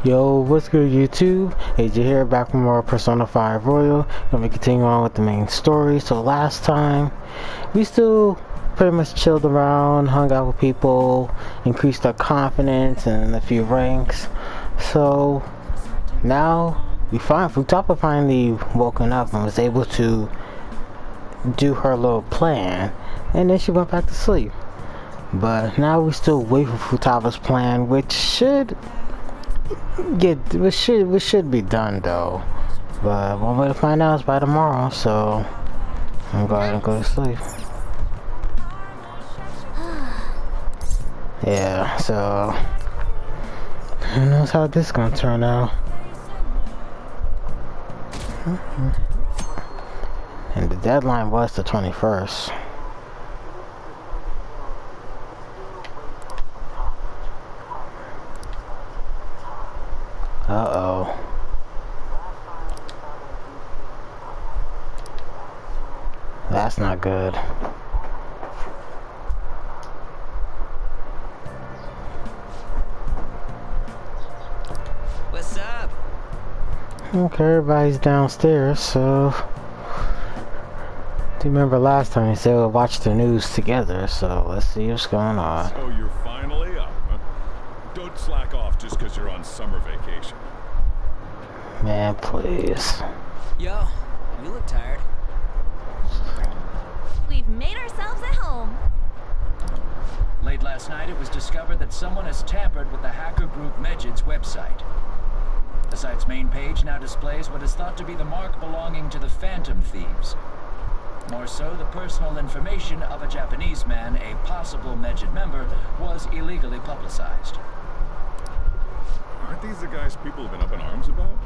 Yo, what's good YouTube? AJ here, back with more Persona 5 Royal. Gonna continue on with the main story. So last time, we still pretty much chilled around, hung out with people, increased our confidence and a few ranks. So now, Futaba finally woken up and was able to do her little plan. And then she went back to sleep. But now we still wait for Futaba's plan, which should be done though. But one way to find out is by tomorrow, so I'm going to go to sleep. Yeah, so who knows how this is gonna turn out. And the deadline was the 21st. Uh-oh. That's not good. What's up? Okay, everybody's downstairs, so do you remember last time you said we'll watch the news together, so let's see what's going on. So you're finally up, huh? Don't slack off just because you're on summer vacation. Man, please. Yo, you look tired. We've made ourselves at home. Late last night, it was discovered that someone has tampered with the hacker group Medjed's website. The site's main page now displays what is thought to be the mark belonging to the Phantom Thieves. More so, the personal information of a Japanese man, a possible Medjed member, was illegally publicized. Aren't these the guys people have been up in arms about?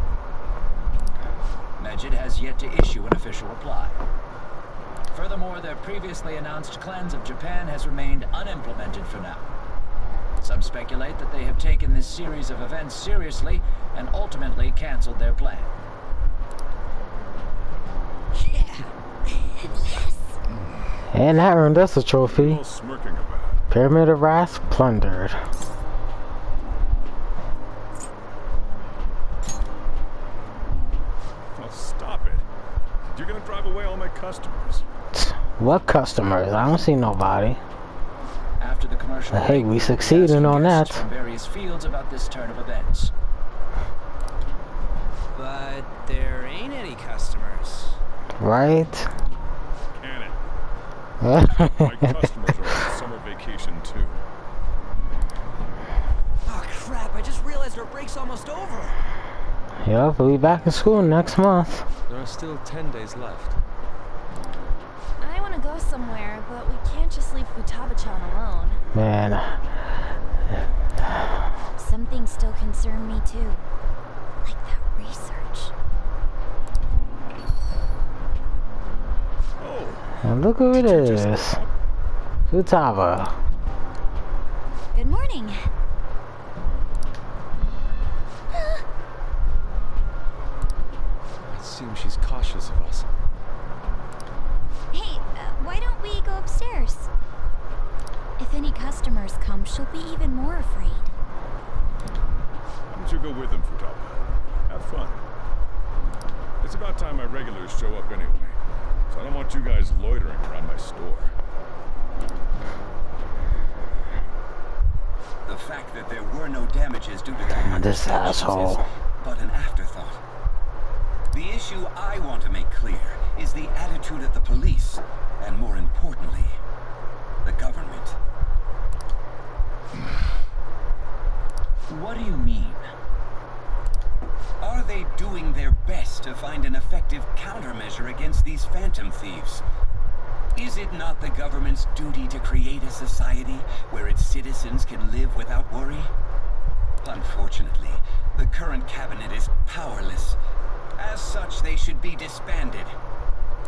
Medjed has yet to issue an official reply. Furthermore, their previously announced cleanse of Japan has remained unimplemented for now. Some speculate that they have taken this series of events seriously and ultimately canceled their plan. Yeah. Yes. And that earned us a trophy. All smirking about. Pyramid of Wrath plundered. Oh, stop it. You're gonna drive away all my customers. What customers? I don't see nobody. After the commercial Hey, break, we succeeded asked on guests that. from various fields about this turn of events. But there ain't any customers. Right? Can it? My customers are on summer vacation too. Oh crap, I just realized our break's almost over. Yup, we'll be back in school next month. There are still 10 days left. I want to go somewhere, but we can't just leave Futaba-chan alone. Man. Some things still concern me too. Like that research. Oh, And look who it is. Futaba. Good morning. It seems she's cautious of us. Hey, why don't we go upstairs? If any customers come, she'll be even more afraid. why don't you go with them, Futaba? Have fun. It's about time my regulars show up anyway, so I don't want you guys loitering around my store. The fact that there were no damages due to that This asshole. is but an afterthought. The issue I want to make clear is the attitude of the police, and more importantly, the government. What do you mean? Are they doing their best to find an effective countermeasure against these phantom thieves? Is it not the government's duty to create a society where its citizens can live without worry? Unfortunately, the current cabinet is powerless. As such, they should be disbanded.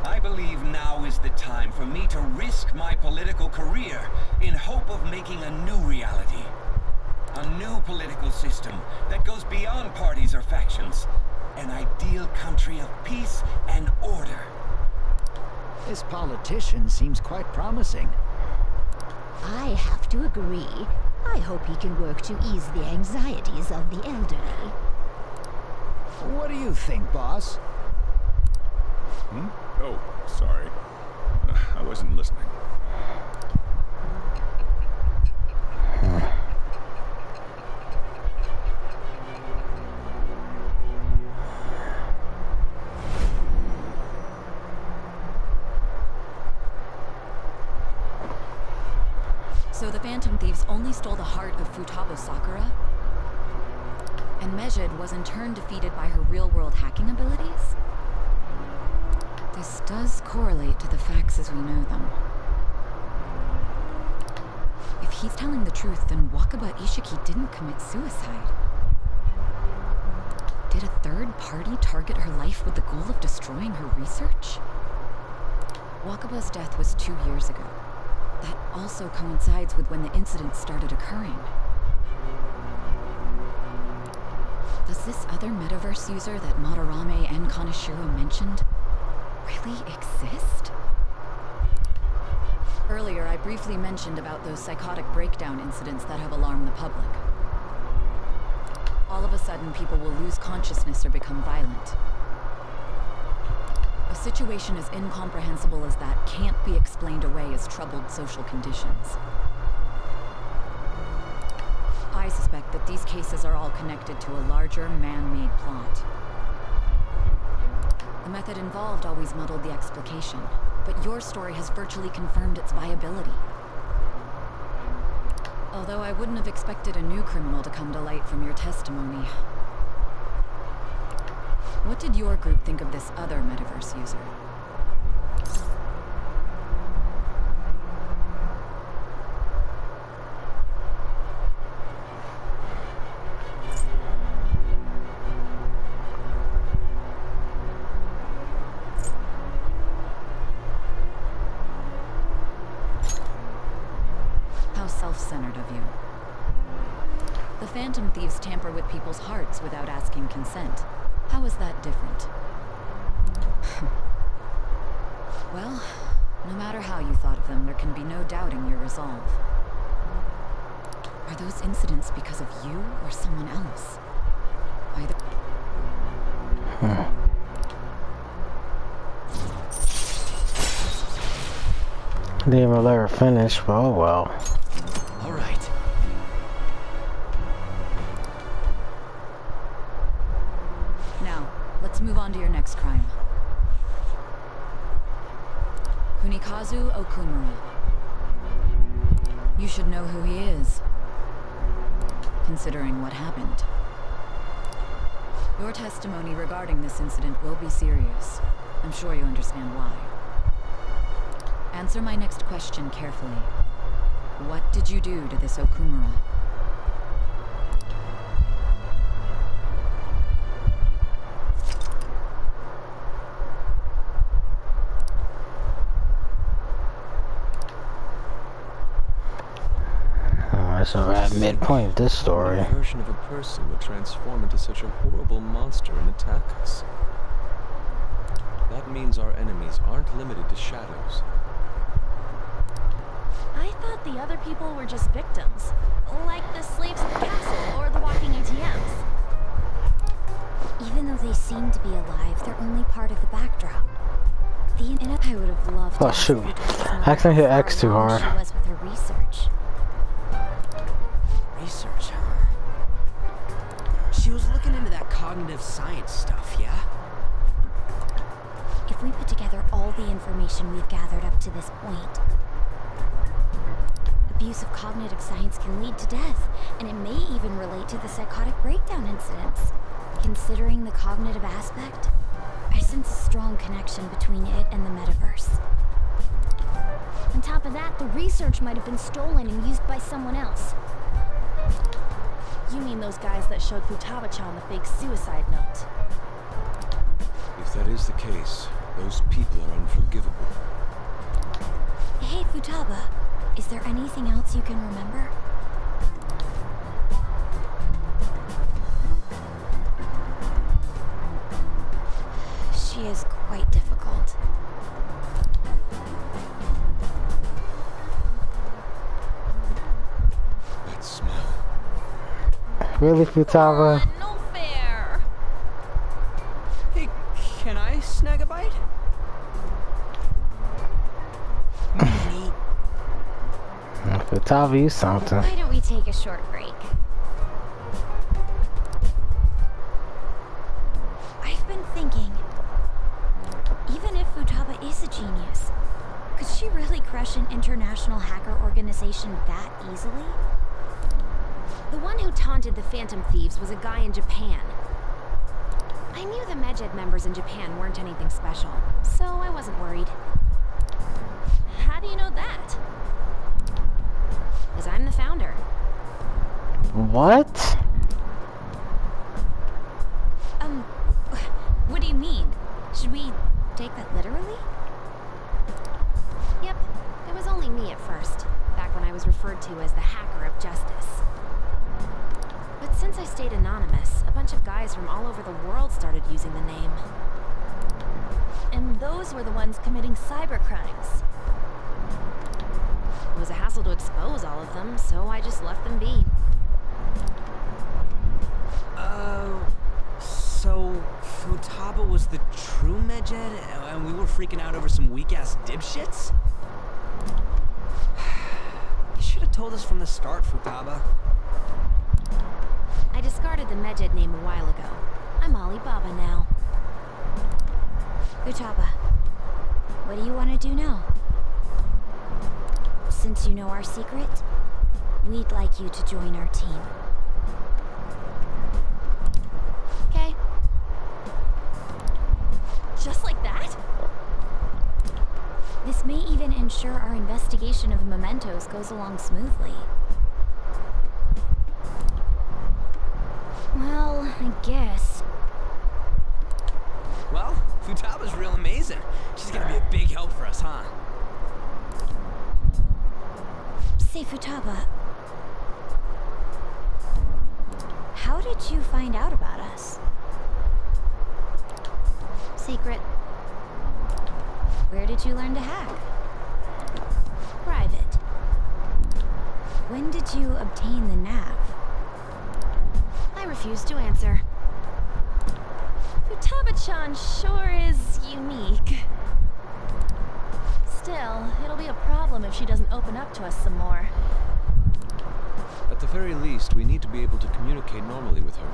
I believe now is the time for me to risk my political career in hope of making a new reality. A new political system that goes beyond parties or factions. An ideal country of peace and order. This politician seems quite promising. I have to agree. I hope he can work to ease the anxieties of the elderly. What do you think, boss? Hmm? Oh, sorry. I wasn't listening. So the Phantom Thieves only stole the heart of Futaba Sakura? And Medjed was in turn defeated by her real-world hacking abilities? This does correlate to the facts as we know them. If he's telling the truth, then Wakaba Isshiki didn't commit suicide. Did a third party target her life with the goal of destroying her research? Wakaba's death was 2 years ago. That also coincides with when the incident started occurring. Does this other metaverse user that Madarame and Kaneshiro mentioned really exist? Earlier, I briefly mentioned about those psychotic breakdown incidents that have alarmed the public. All of a sudden, people will lose consciousness or become violent. A situation as incomprehensible as that can't be explained away as troubled social conditions. I suspect that these cases are all connected to a larger, man-made plot. The method involved always muddled the explication, but your story has virtually confirmed its viability. Although I wouldn't have expected a new criminal to come to light from your testimony. What did your group think of this other metaverse user? How self-centered of you. The Phantom Thieves tamper with people's hearts without asking consent. How is that different? Well, no matter how you thought of them, there can be no doubting your resolve. Are those incidents because of you or someone else? Either... Didn't even let her finish, but oh well. All right. Now, let's move on to your next crime. Kunikazu Okumura. You should know who he is, considering what happened. Your testimony regarding this incident will be serious. I'm sure you understand why. Answer my next question carefully. What did you do to this Okumura? So we're at midpoint of this story. What version of a person would transform into such a horrible monster and attack us? That means our enemies aren't limited to shadows. I thought the other people were just victims, like the slaves at the castle or the walking ATMs. Even though they seem to be alive, they're only part of the backdrop. I would have loved to Oh shoot, I accidentally hit X too hard. She was with her research. Research, huh? She was looking into that cognitive science stuff, yeah? If we put together all the information we've gathered up to this point, abuse of cognitive science can lead to death, and it may even relate to the psychotic breakdown incidents. Considering the cognitive aspect, I sense a strong connection between it and the metaverse. On top of that, the research might have been stolen and used by someone else. You mean those guys that showed Futaba-chan the fake suicide note? If that is the case, those people are unforgivable. Hey, Futaba, is there anything else you can remember? She is quite difficult. That's Really, Futaba? No fair. Hey, can I snag a bite? Futaba, you something. Why don't we take a short break? I've been thinking, even if Futaba is a genius, could she really crush an international hacker organization that easily? The one who taunted the Phantom Thieves was a guy in Japan. I knew the medjed members in Japan weren't anything special, so I wasn't worried. How do you know that? Because I'm the founder. What? What do you mean? Should we take that literally? Yep, it was only me at first, back when I was referred to as the hacker of justice. But since I stayed anonymous, a bunch of guys from all over the world started using the name. And those were the ones committing cyber crimes. It was a hassle to expose all of them, so I just left them be. So Futaba was the true medjed, and we were freaking out over some weak-ass dipshits? You should have told us from the start, Futaba. I discarded the medjed name a while ago. I'm Alibaba now. Futaba, what do you want to do now? Since you know our secret, we'd like you to join our team. Okay. Just like that? This may even ensure our investigation of mementos goes along smoothly. Well, I guess. Well, Futaba's real amazing. She's gonna be a big help for us, huh? Say, Futaba, how did you find out about us? Secret. Where did you learn to hack? Private. When did you obtain the nav? I refuse to answer. Futaba-chan sure is unique. Still, it'll be a problem if she doesn't open up to us some more. At the very least, we need to be able to communicate normally with her.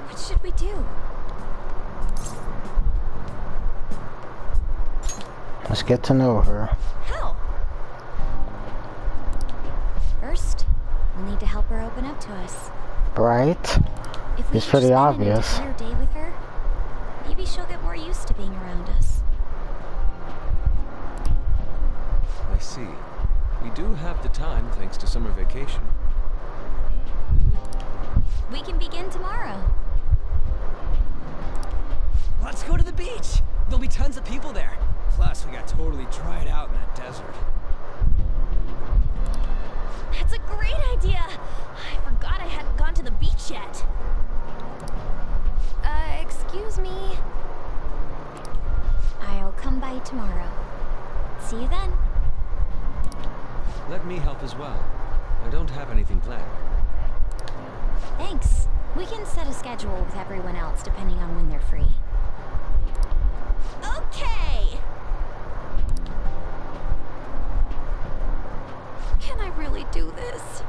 What should we do? Let's get to know her. How? First, we'll need to help her open up to us. Right? If we It's each pretty spend obvious. an entire day with her, maybe she'll get more used to being around us. I see. We do have the time thanks to summer vacation. We can begin tomorrow. Let's go to the beach! There'll be tons of people there. Plus, we got totally dried out in that desert. That's a great idea! I forgot I hadn't gone to the beach yet. Excuse me. I'll come by tomorrow. See you then. Let me help as well. I don't have anything planned. Thanks. We can set a schedule with everyone else depending on when they're free. Okay! Can I really do this?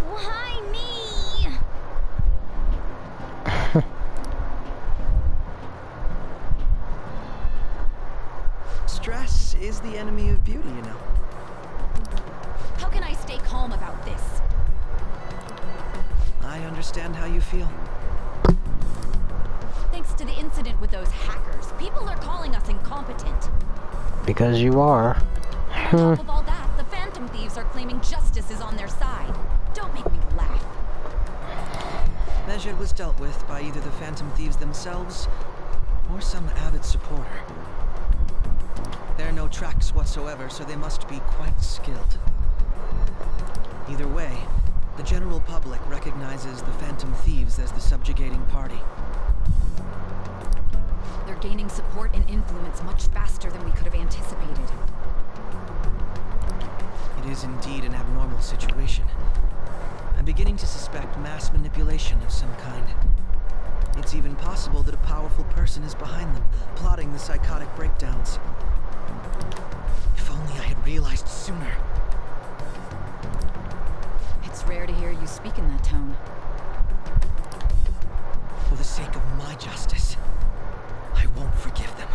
Why me? Stress is the enemy of beauty, you know. How can I stay calm about this? I understand how you feel. Thanks to the incident with those hackers, people are calling us incompetent. Because you are. On top of all that, the Phantom Thieves are claiming justice is on their side. Don't make me laugh. Medjed was dealt with by either the Phantom Thieves themselves or some avid supporter. There are no tracks whatsoever, so they must be quite skilled. Either way, the general public recognizes the Phantom Thieves as the subjugating party. They're gaining support and influence much faster than we could have anticipated. It is indeed an abnormal situation. I'm beginning to suspect mass manipulation of some kind. It's even possible that a powerful person is behind them, plotting the psychotic breakdowns. If only I had realized sooner. It's rare to hear you speak in that tone. For the sake of my justice, I won't forgive them.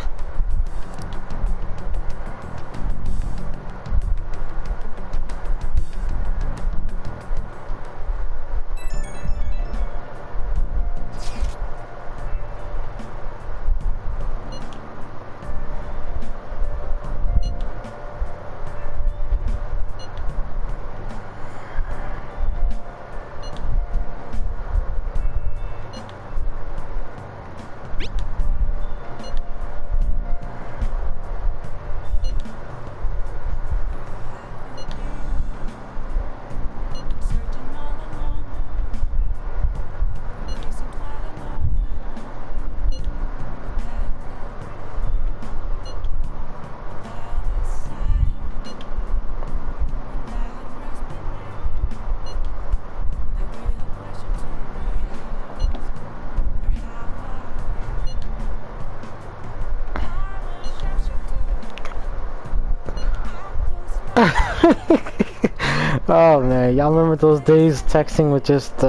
Oh man, y'all remember those days texting with just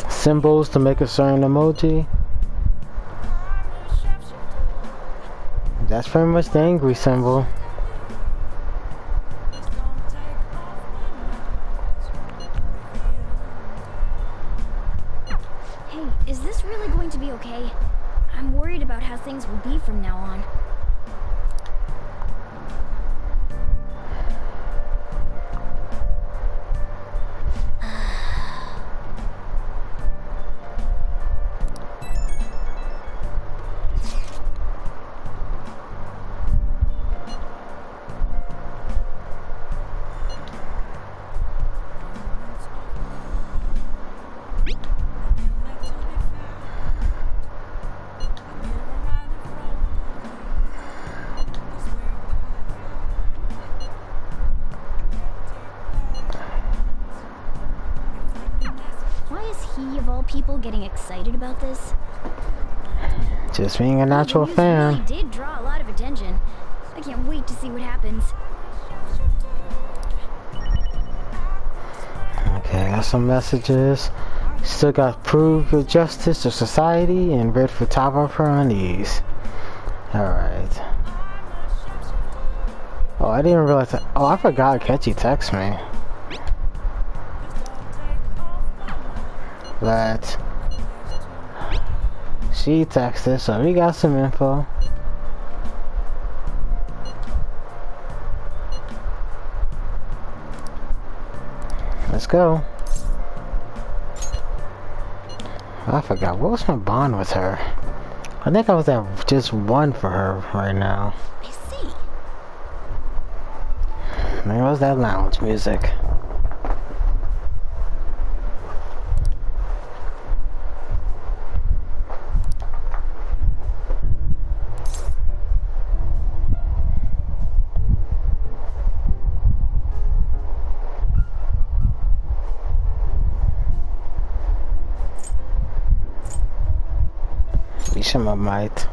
symbols to make a certain emoji? That's pretty much the angry symbol. Hey, is this really going to be okay? I'm worried about how things will be from now on. People getting excited about this? Just being a natural fan. Really did draw a lot of attention. I can't wait to see what happens. Okay, got some messages. Still got prove your justice to society and read futaba for unease. Alright. Oh, I didn't realize that. Oh, I forgot Akechi texted me. But she texted, so we got some info. Let's go. I forgot, what was my bond with her? I think I was at just 1 for her right now. I see. There was that lounge music. Mishima might.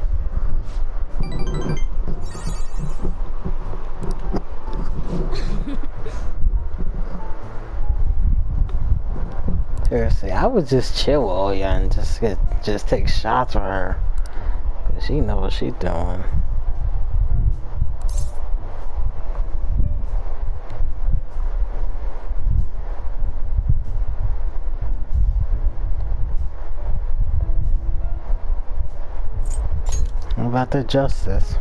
Seriously, I would just chill with Oya and just take shots with her. Cause she knows what she's doing. What about the justice?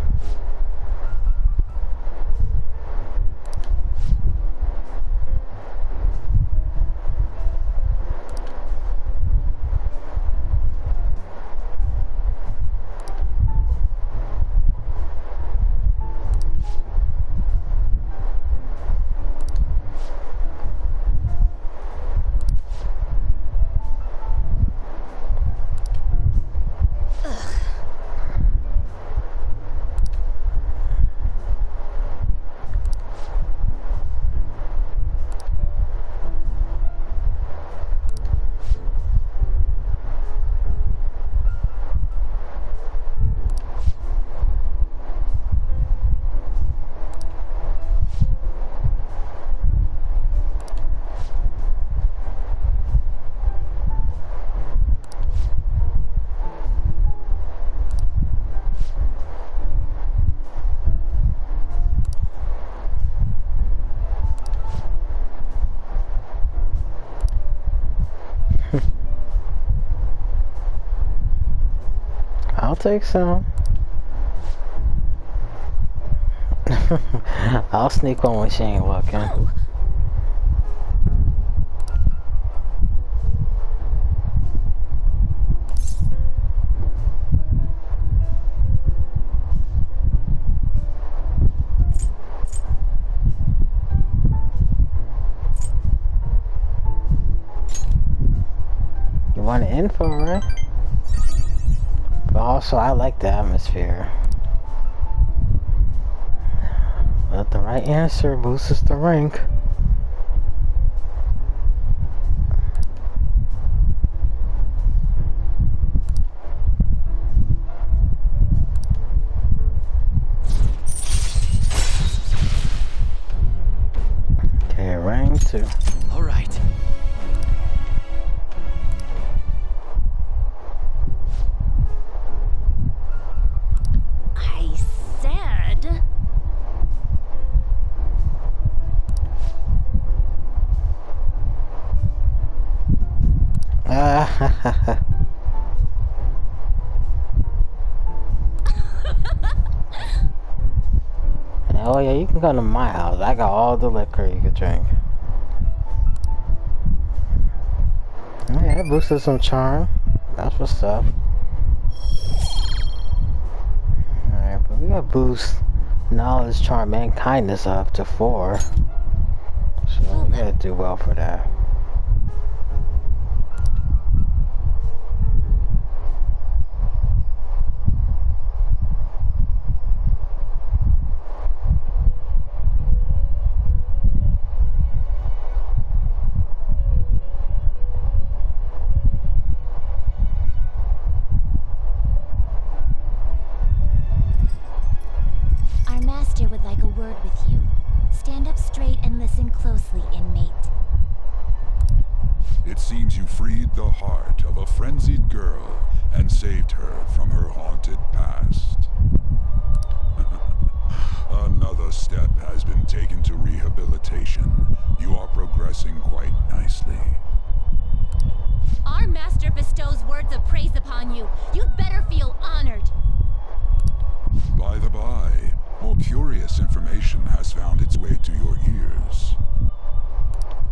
take some. I'll sneak one when she ain't looking. Oh. You want the info, right? But also, I like the atmosphere. But the right answer boosts the rank. Okay, rank 2. All right. I said. Oh yeah, you can come to my house. I got all the liquor you could drink. Yeah, that boosted some charm. That's what's up. Alright, but we gotta boost knowledge, charm, and kindness up to 4. So we gotta do well for that. Our master would like a word with you. Stand up straight and listen closely, inmate. It seems you freed the heart of a frenzied girl and saved her from her haunted past. Another step has been taken to rehabilitation. You are progressing quite nicely. Our master bestows words of praise upon you. You'd better feel honored. By the by, more curious information has found its way to your ears.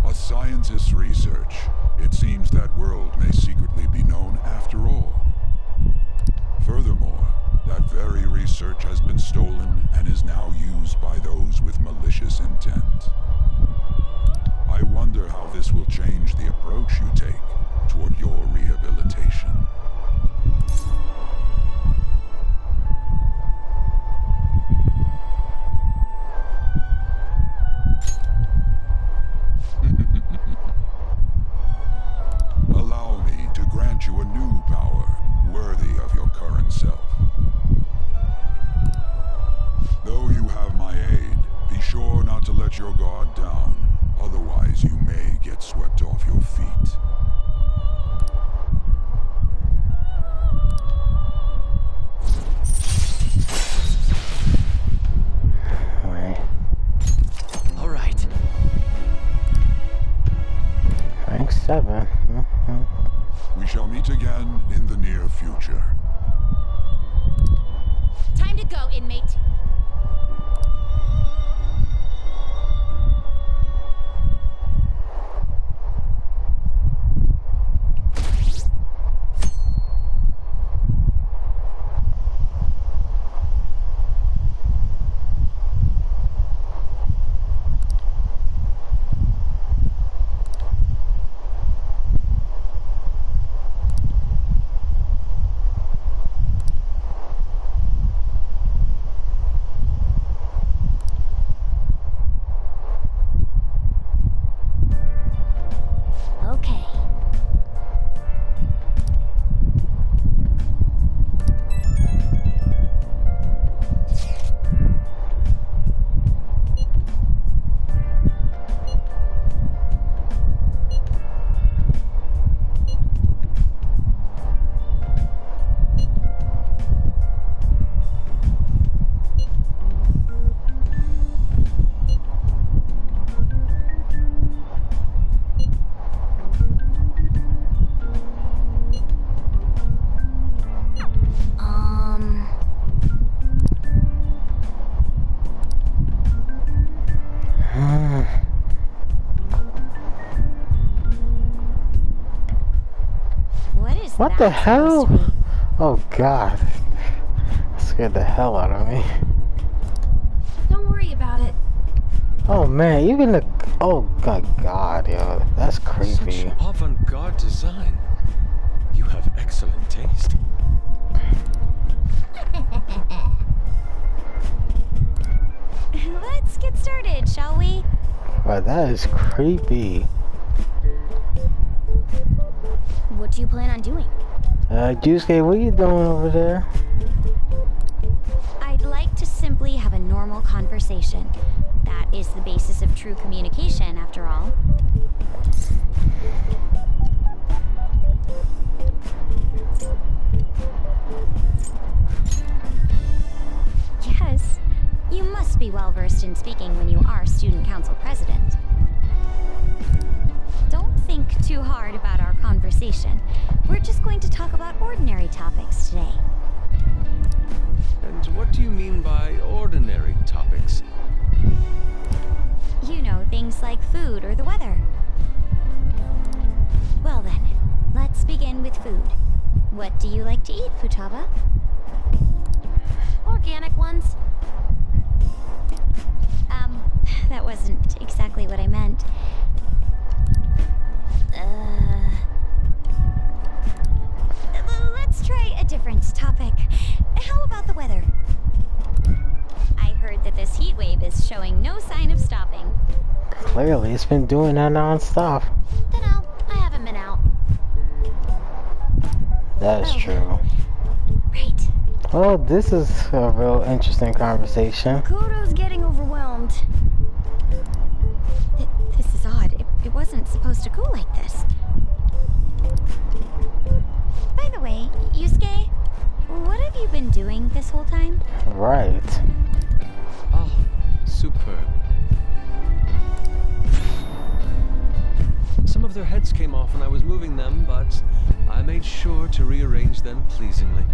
A scientist's research. It seems that world may secretly be known after all. Furthermore, that very research has been stolen and is now used by those with malicious intent. I wonder how this will change the approach you take toward your rehabilitation. Allow me to grant you a new power, worthy of your current self. Though you have my aid, be sure not to let your guard down, otherwise you may get swept off your feet. All right. Rank 7. We shall meet again in the near future. Time to go, inmate. What the that's hell? supposed to be. Oh god. That scared the hell out of me. Don't worry about it. Oh man, even the... Oh god, yo. That's creepy. Such avant-garde design. You have excellent taste. Let's get started, shall we? But that is creepy. What do you plan on doing? Yusuke, what are you doing over there? I'd like to simply have a normal conversation. That is the basis of true communication, after all. Yes, you must be well versed in speaking when you are student council president. Don't think too hard about our conversation. We're just going to talk about ordinary topics today. And what do you mean by ordinary topics? You know, things like food or the weather. Well then, let's begin with food. What do you like to eat, Futaba? Organic ones. That wasn't exactly what I meant. Let's try a different topic. How about the weather? I heard that this heat wave is showing no sign of stopping. Clearly, it's been doing that non-stop. Dunno, I haven't been out. That is true. Right. Oh, this is a real interesting conversation. Kuro's getting overwhelmed. This is odd. It wasn't supposed to go like this. By the way, Yusuke, what have you been doing this whole time? Right. Ah, superb. Some of their heads came off when I was moving them, but I made sure to rearrange them pleasingly.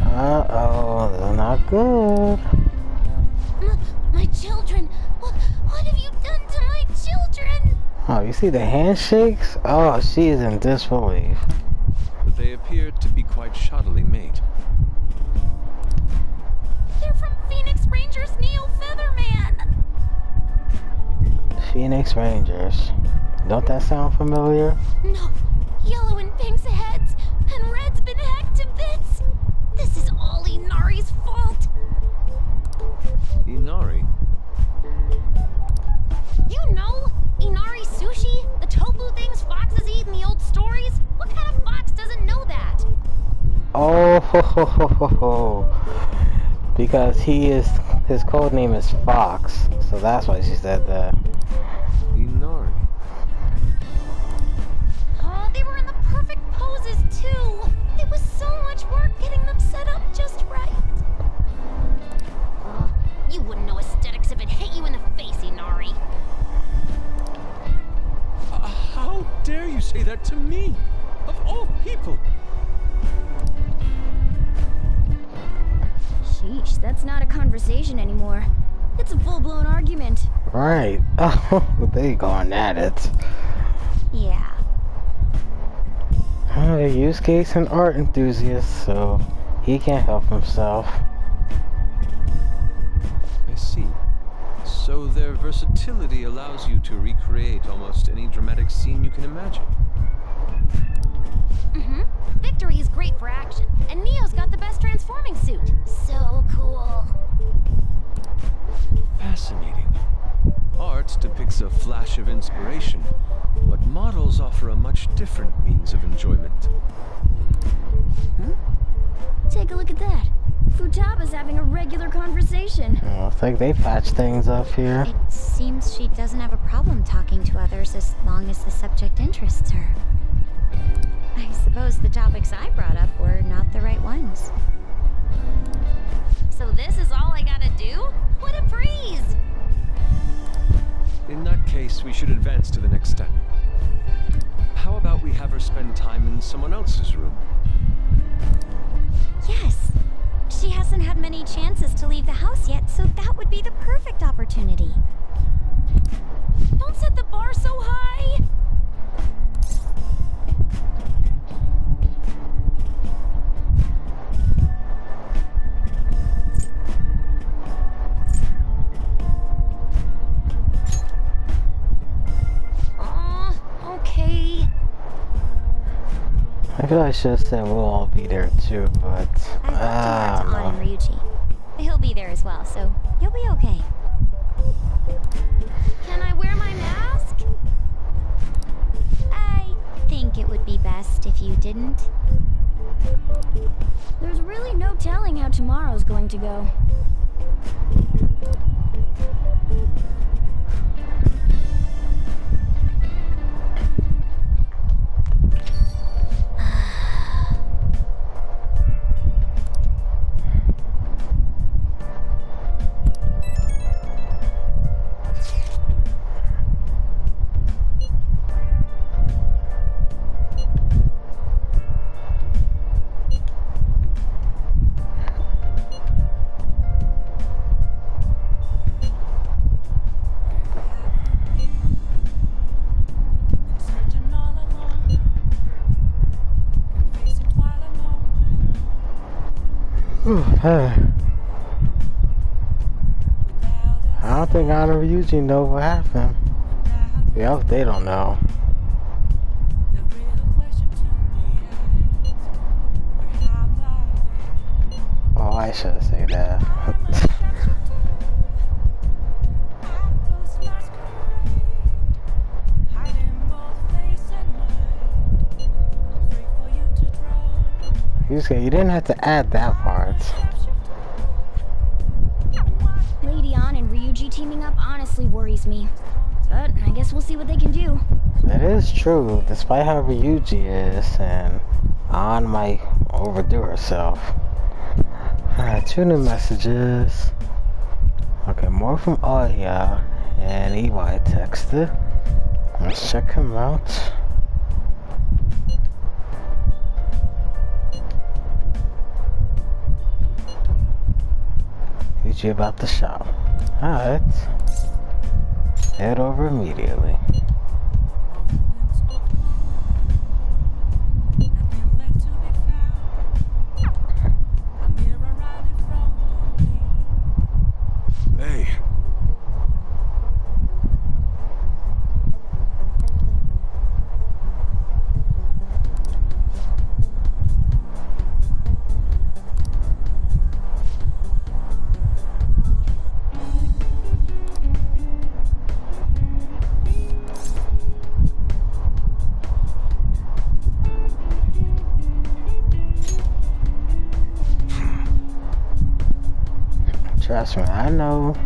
Uh-oh, that's not good. My children! What have you done to my children? Oh, you see the handshakes? Oh, she is in disbelief. But they appeared to be quite shoddily made. They're from Phoenix Rangers Neo Featherman! Phoenix Rangers. Don't that sound familiar? No, yellow and pink's heads, and red's been hacked to bits! This is all Inari's fault! Inari? You know, Inari sushi, the tofu things foxes eat in the old stories? What kind of fox doesn't know that? Oh, ho, ho, ho, ho, ho. Because his code name is Fox, so that's why she said that. Inari. Oh, they were in the perfect poses, too! It was so much work getting them set up just right. You wouldn't know aesthetics if it hit you in the face, Inari. How dare you say that to me? Of all people! Sheesh, that's not a conversation anymore. It's a full-blown argument. Right. Oh, they going at it. Yeah. Yusuke's an art enthusiast, so he can't help himself. I see. So their versatility allows you to recreate almost any dramatic scene you can imagine. Mm-hmm. Victory is great for action, and Neo's got the best transforming suit. So cool. Fascinating. Art depicts a flash of inspiration, but models offer a much different means of enjoyment. Huh? Take a look at that. Futaba's having a regular conversation. Oh, looks like they patched things up here. It seems she doesn't have a problem talking to others as long as the subject interests her. I suppose the topics I brought up were not the right ones. So this is all I gotta do? What a breeze! In that case, we should advance to the next step. How about we have her spend time in someone else's room? Yes. She hasn't had many chances to leave the house yet, so that would be the perfect opportunity. Don't set the bar I feel like I should have said we'll all be there too, but I I don't talked to On know. and Ryuji. He'll be there as well, so you'll be okay. Can I wear my mask? I think it would be best if you didn't. There's really no telling how tomorrow's going to go. Hey. I don't think I and Ryuji know what happened. Yeah, they don't know. Oh, I should say that. You didn't have to add that part. Lady On and Ryuji teaming up honestly worries me. But I guess we'll see what they can do. It is true, despite how Ryuji is, and An might overdo herself. Alright, 2 new messages. Okay, more from Aya and EY texted. Let's check him out. Ryuji about the shop. Alright. Head over immediately. Hey. Trust me, I know.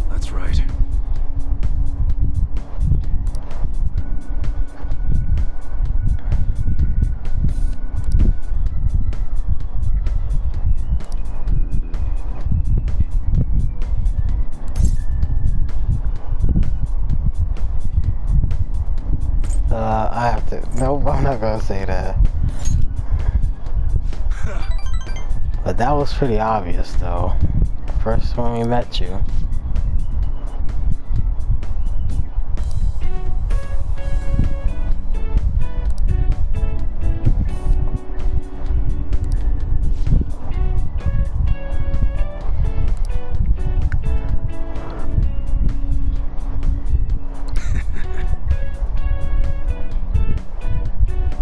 That's right. I have to. Nope, I'm not gonna say that. But that was pretty obvious, though. First when we met you.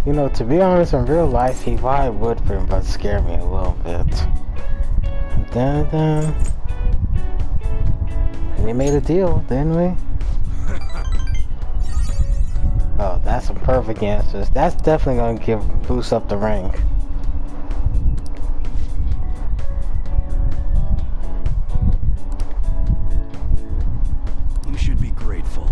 You know, to be honest, in real life, he probably would pretty much scare me a little bit. Then, we made a deal, didn't we? Oh, that's some perfect answers. That's definitely gonna boost up the rank. You should be grateful.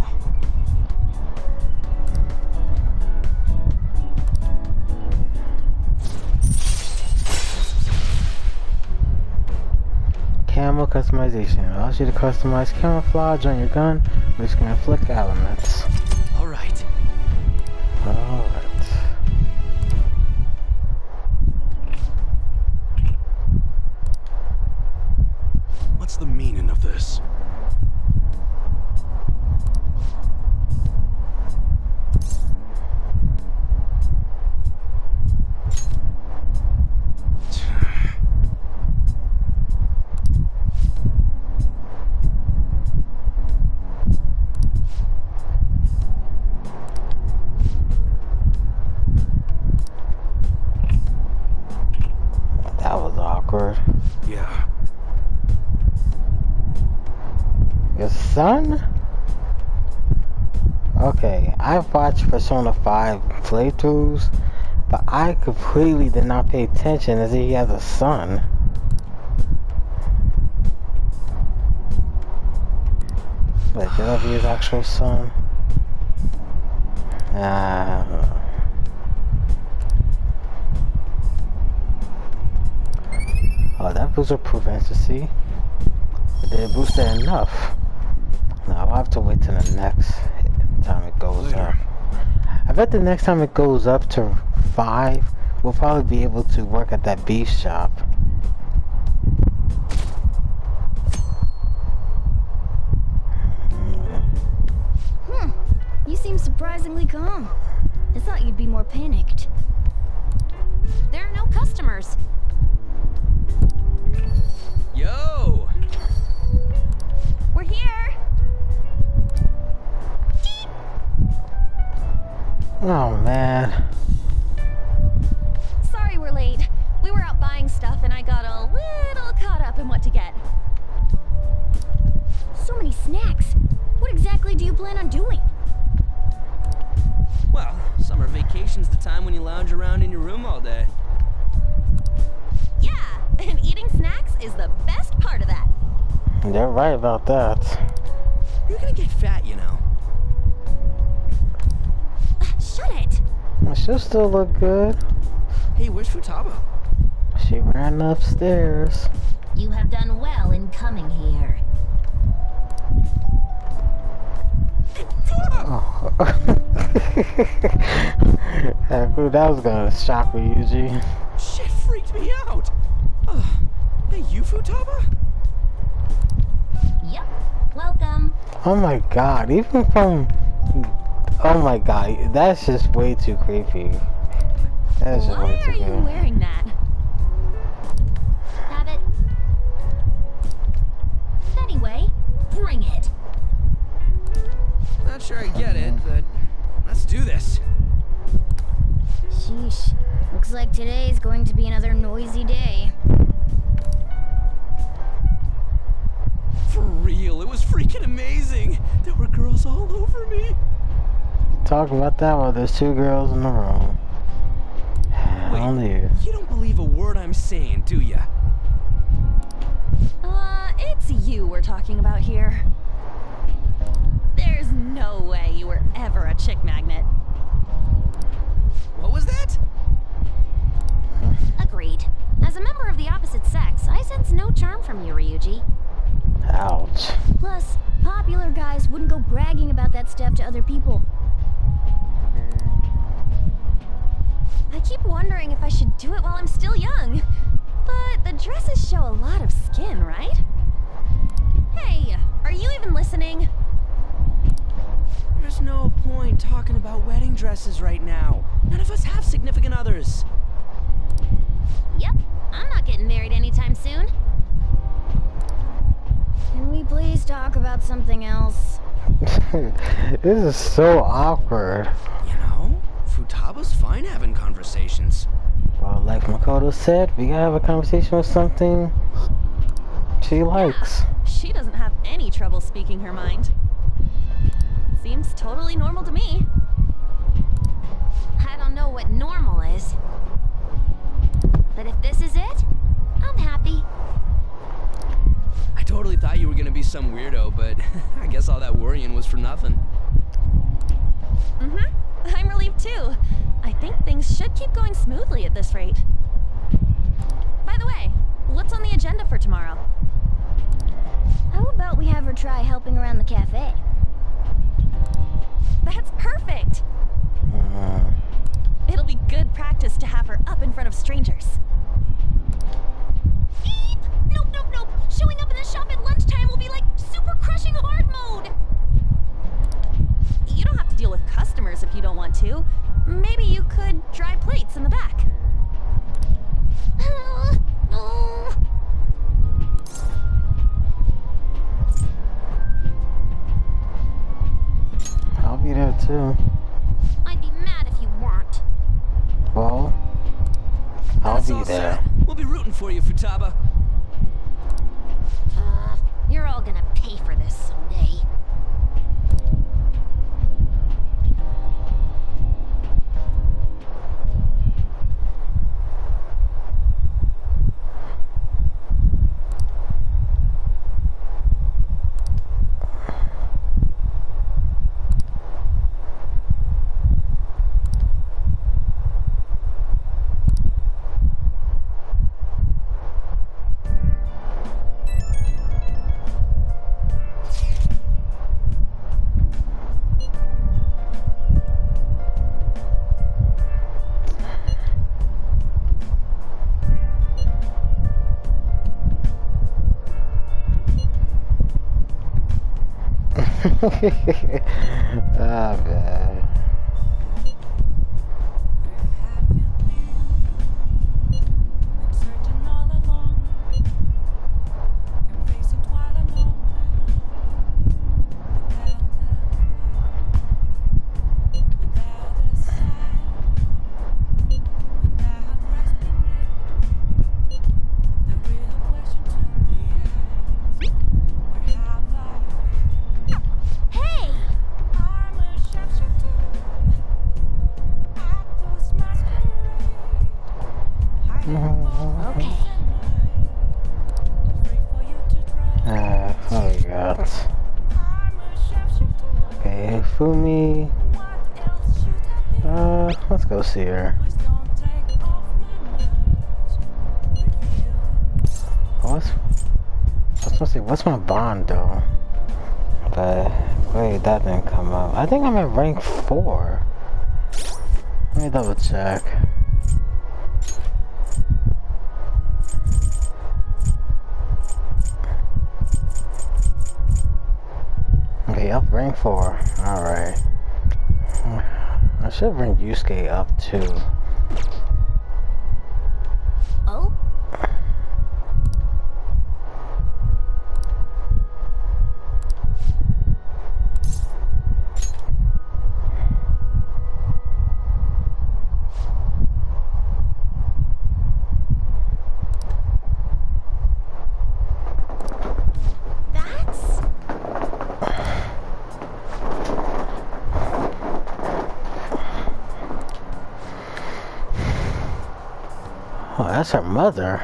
Camo customization allows you to customize camouflage on your gun, which can inflict elements. All right. Alright. What's the meaning of this? son? Okay, I've watched Persona 5 playthroughs, but I completely did not pay attention as he has a son. Like, could that be his actual son? Oh, that booster proficiency. But did it boost it enough? Now I'll have to wait till the next time it goes up. I bet the next time it goes up to 5, we'll probably be able to work at that beef shop. You seem surprisingly calm. I thought you'd be more panicked. There are no customers. Yo! We're here. Oh man. Sorry we're late. We were out buying stuff and I got a little caught up in what to get. So many snacks. What exactly do you plan on doing? Well, summer vacation's the time when you lounge around in your room all day. Yeah, and eating snacks is the best part of that. They're right about that. You're gonna get fat, you know. Shut it. She'll still look good. Hey, where's Futaba? She ran upstairs. You have done well in coming here. Oh. That was gonna shock me, Yuji. Shit freaked me out. Hey, you Futaba? Yep. Welcome. Oh my god, even from... Oh my god, that's just way too creepy. That's just Why way are too you good. wearing that? Have it. Anyway, bring it. Not sure I get it, but let's do this. Sheesh. Looks like today's going to be another noisy day. For real, it was freaking amazing. There were girls all over me. Talking about that while there's 2 girls in the room. Only You don't believe a word I'm saying, do ya? It's you we're talking about here. There's no way you were ever a chick magnet. What was that? Agreed. As a member of the opposite sex, I sense no charm from you, Ryuji. Ouch. Plus, popular guys wouldn't go bragging about that stuff to other people. I keep wondering if I should do it while I'm still young. But the dresses show a lot of skin, right? Hey, are you even listening? There's no point talking about wedding dresses right now. None of us have significant others. Yep, I'm not getting married anytime soon. Can we please talk about something else? This is so awkward. You know, Futaba's fine having conversations. Well, like Makoto said, we gotta have a conversation with something she likes. She doesn't have any trouble speaking her mind. Seems totally normal to me. I don't know what normal is. But if this is it, I'm happy. I totally thought you were gonna be some weirdo, but I guess all that worrying was for nothing. I'm relieved too. I think things should keep going smoothly at this rate. By the way, what's on the agenda for tomorrow? How about we have her try helping around the cafe? That's perfect! It'll be good practice to have her up in front of strangers. Beep! Nope, nope, nope! Showing up in the shop at lunchtime will be like super crushing hard mode! You don't have to deal with customers if you don't want to. Maybe you could dry plates in the back. I'll be there too. I'd be mad if you weren't. Well, I'll That's be all there. set. We'll be rooting for you, Futaba. You're all gonna pay for this someday. Oh god. Okay. Oh god. Okay, Fumi. Let's go see her. What's my bond though? But wait, that didn't come up. I think I'm at rank 4. Let me double check. Okay, up rank 4. Alright. I should bring Yusuke up too. Oh? Oh, that's her mother.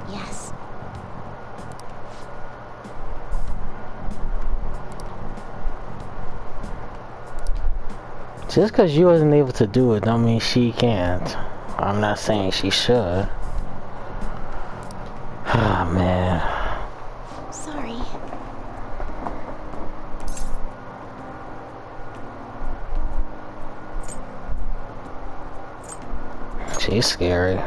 Yes. Just because you wasn't able to do it don't mean she can't. I'm not saying she should. Ah, man. Sorry. She's scary.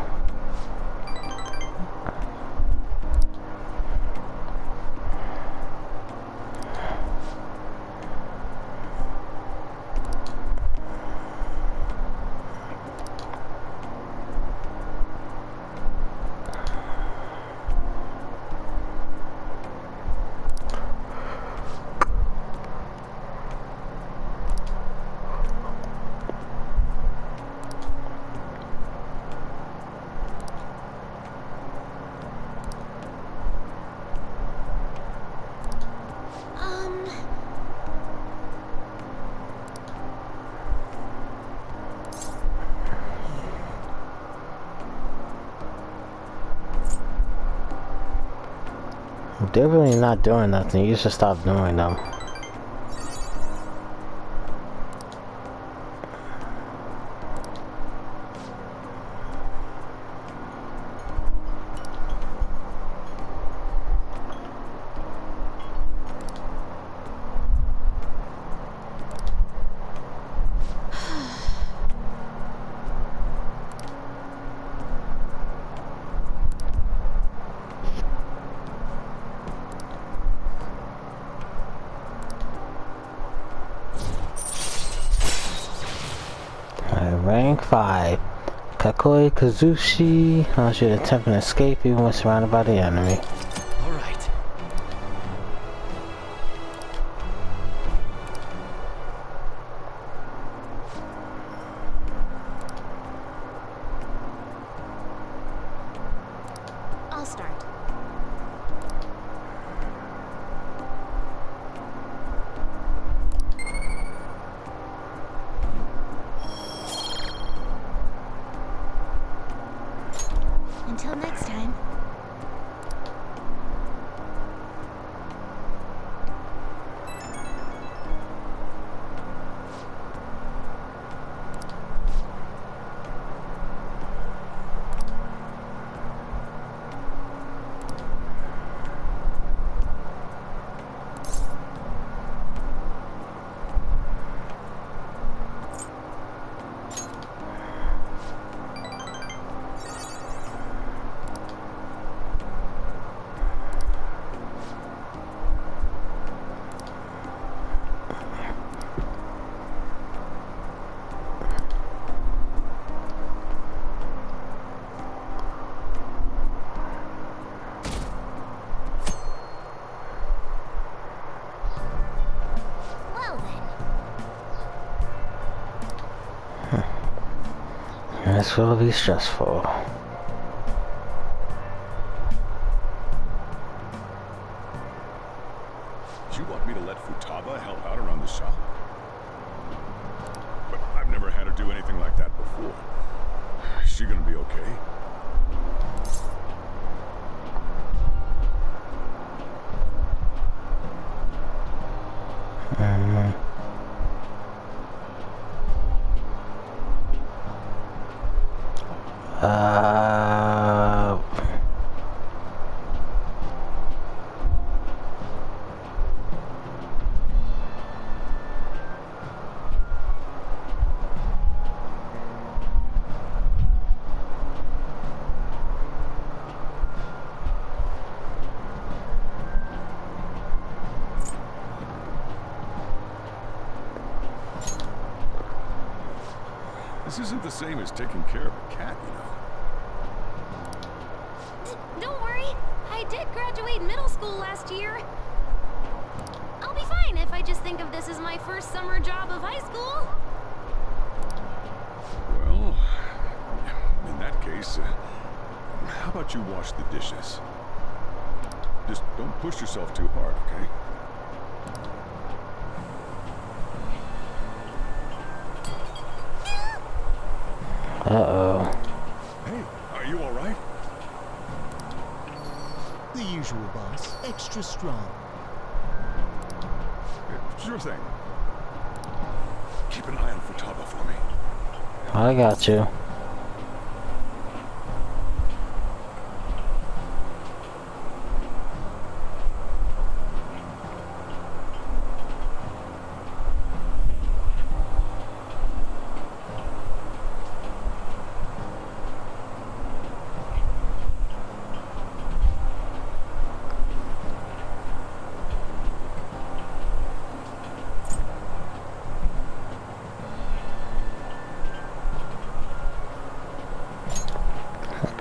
They're really not doing nothing. You should stop doing them. Rank 5. Kakoi Kazushi should attempt an escape even when surrounded by the enemy. Alright. I'll start. Until next time. this will be stressful. Do you want me to let Futaba help out around the shop? But I've never had her do anything like that before. Is she gonna be okay? This isn't the same as taking care of a cat, you know. Don't worry, I did graduate middle school last year. I'll be fine if I just think of this as my first summer job of high school. Well, in that case, how about you wash the dishes? Just don't push yourself too hard, okay? Uh-oh. Hey, are you alright? The usual, boss. Extra strong. Sure thing. Keep an eye on Futaba for me. I got you.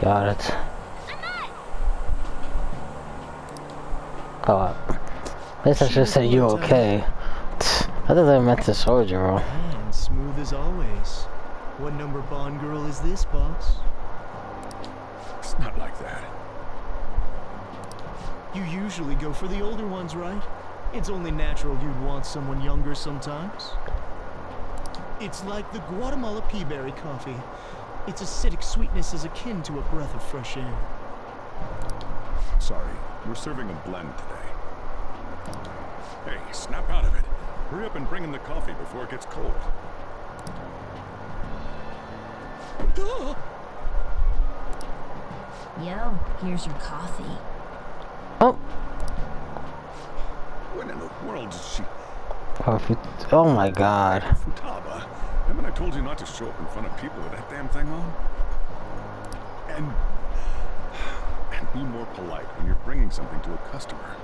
Got it. Oh, at least I should say you okay. I thought I meant the soijoro. And smooth as always. What number Bond girl is this, boss? It's not like that. You usually go for the older ones, right? It's only natural you'd want someone younger sometimes. It's like the Guatemala peaberry coffee. Its acidic sweetness is akin to a breath of fresh air. Sorry, we're serving a blend today. Hey, snap out of it. Hurry up and bring in the coffee before it gets cold. Yo, here's your coffee. Oh. When in the world did she... Oh my god. Futaba, haven't I told you not to show up in front of people with that damn thing on? And be more polite when you're bringing something to a customer.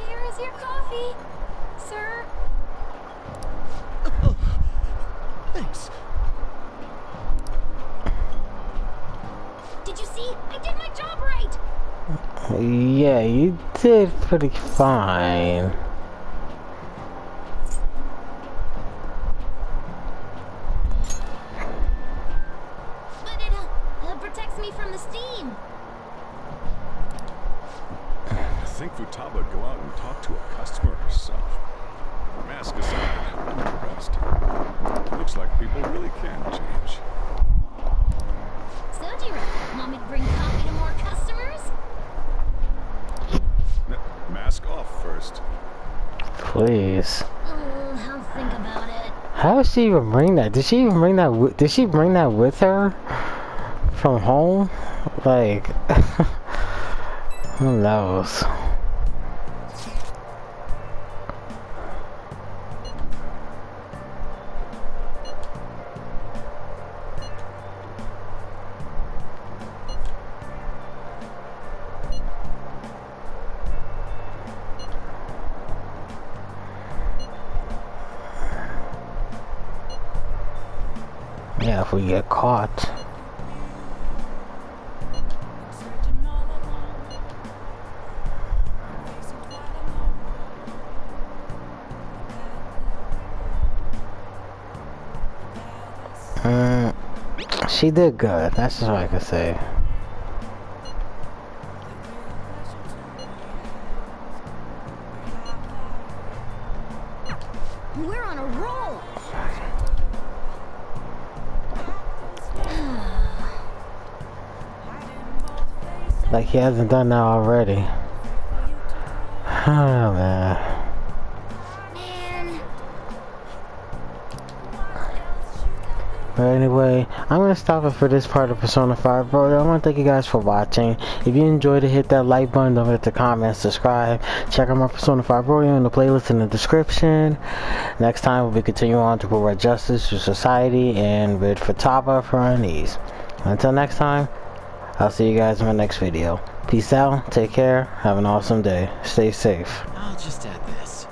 Here is your coffee, sir. Thanks. Did you see? I did my job right. Yeah, you did pretty fine. But it protects me from the steam. I think Futaba would go out and talk to a customer herself. Mask aside, I'm impressed. Looks like people really can change. Soijoro, want me to bring coffee to more customers? Mask off first. Please. I'll think about it. How did she even bring that? Did she even bring that? Did she bring that with her from home? Like, who knows? Yeah, if we get caught. She did good. That's just what I can say. We're on a roll. Like he hasn't done that already. Oh man. But anyway, I'm gonna stop it for this part of Persona 5 bro. I want to thank you guys for watching. If you enjoyed it, hit that like button, don't forget to comment, subscribe. Check out my Persona 5 bro in the playlist in the description. Next time we'll be continuing on to provide justice to society and with futaba for our needs. Until next time, I'll see you guys in my next video. Peace out, take care, have an awesome day, stay safe. I'll just add this.